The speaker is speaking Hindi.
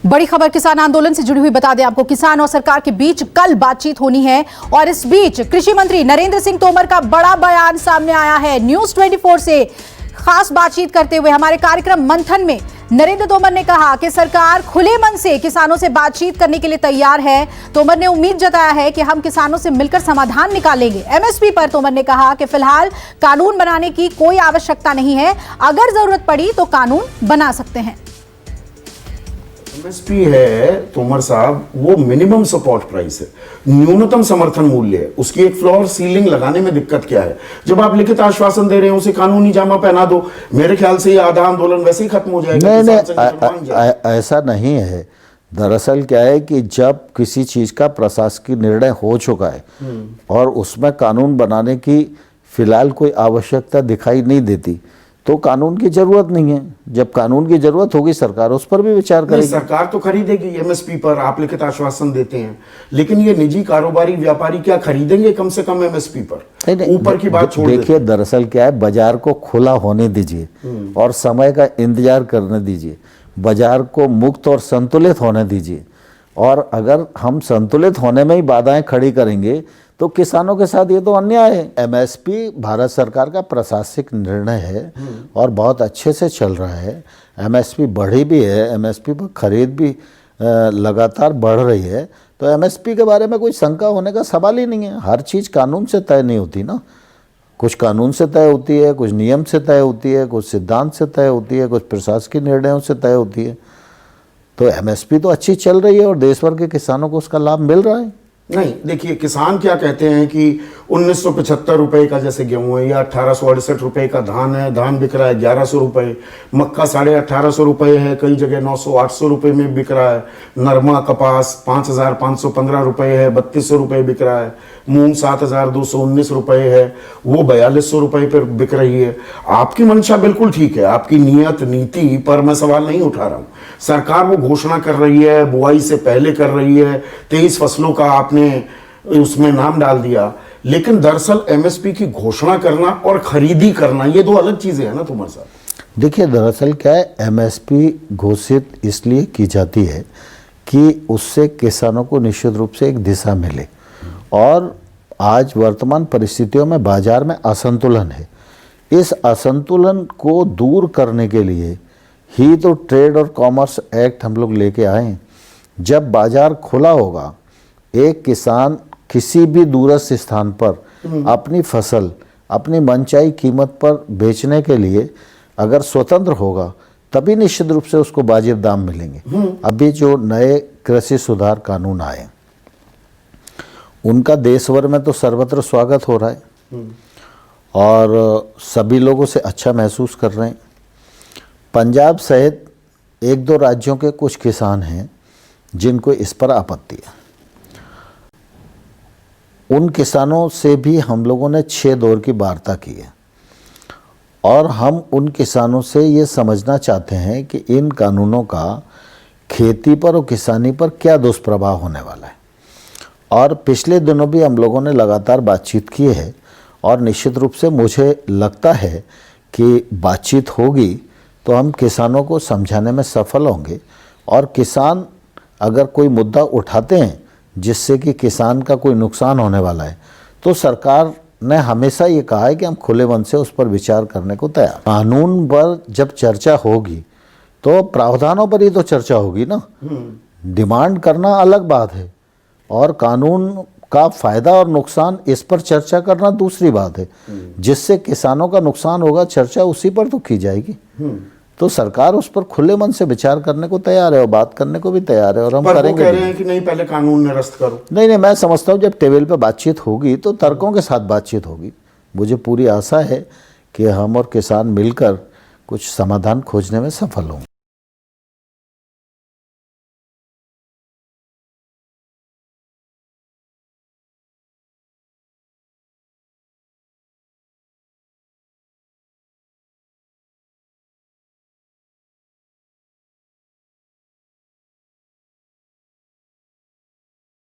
बड़ी खबर किसान आंदोलन से जुड़ी हुई बता दें आपको, किसान और सरकार के बीच कल बातचीत होनी है और इस बीच कृषि मंत्री नरेंद्र सिंह तोमर का बड़ा बयान सामने आया है। न्यूज 24 से खास बातचीत करते हुए हमारे कार्यक्रम मंथन में नरेंद्र तोमर ने कहा कि सरकार खुले मन से किसानों से बातचीत करने के लिए तैयार है। तोमर ने उम्मीद जताया है कि हम किसानों से मिलकर समाधान निकालेंगे। एमएसपी पर तोमर ने कहा कि फिलहाल कानून बनाने की कोई आवश्यकता नहीं है, अगर जरूरत पड़ी तो कानून बना सकते हैं। एमएसपी है तोमर साहब, वो मिनिमम सपोर्ट प्राइस है, न्यूनतम समर्थन मूल्य है। उसकी एक फ्लोर सीलिंग लगाने में दिक्कत क्या है? जब आप लिखित आश्वासन दे रहे हैं उसे कानूनी जामा पहना दो। मेरे ख्याल से ये आधा आंदोलन वैसे ही खत्म हो जाएगा। नहीं, ऐसा नहीं है। दरअसल क्या है कि जब किसी चीज का प्रशासकीय निर्णय हो चुका है और उसमें कानून बनाने की फिलहाल कोई आवश्यकता दिखाई नहीं देती तो कानून की जरूरत नहीं है। जब कानून की जरूरत होगी सरकार उस पर भी विचार करेगी। सरकार तो खरीदेगी एमएसपी पर, आप लिखित आश्वासन देते हैं, लेकिन ये निजी कारोबारी व्यापारी क्या खरीदेंगे कम से कम एमएसपी पर? ऊपर की बात छोड़ देखिए, दरअसल क्या है, बाजार को खुला होने दीजिए और समय का इंतजार करने दीजिए। बाजार को मुक्त और संतुलित होने दीजिए, और अगर हम संतुलित होने में ही बाधाएं खड़ी करेंगे तो किसानों के साथ ये तो अन्याय है। एमएसपी भारत सरकार का प्रशासनिक निर्णय है और बहुत अच्छे से चल रहा है। एमएसपी बढ़ी भी है, एमएसपी पर खरीद भी लगातार बढ़ रही है, तो एमएसपी के बारे में कोई शंका होने का सवाल ही नहीं है। हर चीज़ कानून से तय नहीं होती ना, कुछ कानून से तय होती है, कुछ नियम से तय होती है, कुछ सिद्धांत से तय होती है, कुछ प्रशासकीय निर्णयों से तय होती है। तो एमएसपी तो अच्छी चल रही है और देश भर के किसानों को उसका लाभ मिल रहा है। नहीं, देखिए, किसान क्या कहते हैं कि 1975 रुपए का जैसे गेहूं है या 1868 रुपए का धान है, धान बिक रहा है 1100 रुपए, मक्का 1850 रुपए है, कई जगह 900-800 रुपए में बिक रहा है, नरमा कपास 5515 रुपए है, 3200 रुपए बिक रहा है, मूंग 7219 रुपए है, वो 4200 रुपए पर बिक रही है। आपकी मंशा बिल्कुल ठीक है, आपकी नियत नीति पर मैं सवाल नहीं उठा रहा हूँ। सरकार वो घोषणा कर रही है, बुआई से पहले कर रही है, 23 फसलों का आपने उसमें नाम डाल दिया, लेकिन दरअसल एमएसपी की घोषणा करना और खरीदी करना ये दो अलग चीजें हैं ना तोमर साहब। देखिए, दरअसल क्या है, एमएसपी घोषित इसलिए की जाती है कि उससे किसानों को निश्चित रूप से एक दिशा मिले, और आज वर्तमान परिस्थितियों में बाजार में असंतुलन है। इस असंतुलन को दूर करने के लिए ही तो ट्रेड और कॉमर्स एक्ट हम लोग लेके आए। जब बाजार खुला होगा, एक किसान किसी भी दूरस्थ स्थान पर अपनी फसल अपनी मनचाही कीमत पर बेचने के लिए अगर स्वतंत्र होगा, तभी निश्चित रूप से उसको वाजिब दाम मिलेंगे। अभी जो नए कृषि सुधार कानून आए उनका देश भर में तो सर्वत्र स्वागत हो रहा है और सभी लोगों से अच्छा महसूस कर रहे हैं। पंजाब सहित 1-2 राज्यों के कुछ किसान हैं जिनको इस पर आपत्ति है। उन किसानों से भी हम लोगों ने 6 दौर की वार्ता की है और हम उन किसानों से ये समझना चाहते हैं कि इन कानूनों का खेती पर और किसानी पर क्या दुष्प्रभाव होने वाला है। और पिछले दिनों भी हम लोगों ने लगातार बातचीत की है और निश्चित रूप से मुझे लगता है कि बातचीत होगी तो हम किसानों को समझाने में सफल होंगे। और किसान अगर कोई मुद्दा उठाते हैं जिससे कि किसान का कोई नुकसान होने वाला है, तो सरकार ने हमेशा ये कहा है कि हम खुले मन से उस पर विचार करने को तैयार। कानून पर जब चर्चा होगी तो प्रावधानों पर ही तो चर्चा होगी ना। डिमांड करना अलग बात है और कानून का फायदा और नुकसान इस पर चर्चा करना दूसरी बात है। जिससे किसानों का नुकसान होगा, चर्चा उसी पर तो की जाएगी। तो सरकार उस पर खुले मन से विचार करने को तैयार है और बात करने को भी तैयार है, और हम करेंगे। वो कह रहे हैं कि नहीं, पहले कानून निरस्त करो। नहीं, मैं समझता हूँ जब टेबल पे बातचीत होगी तो तर्कों के साथ बातचीत होगी। मुझे पूरी आशा है कि हम और किसान मिलकर कुछ समाधान खोजने में सफल होंगे।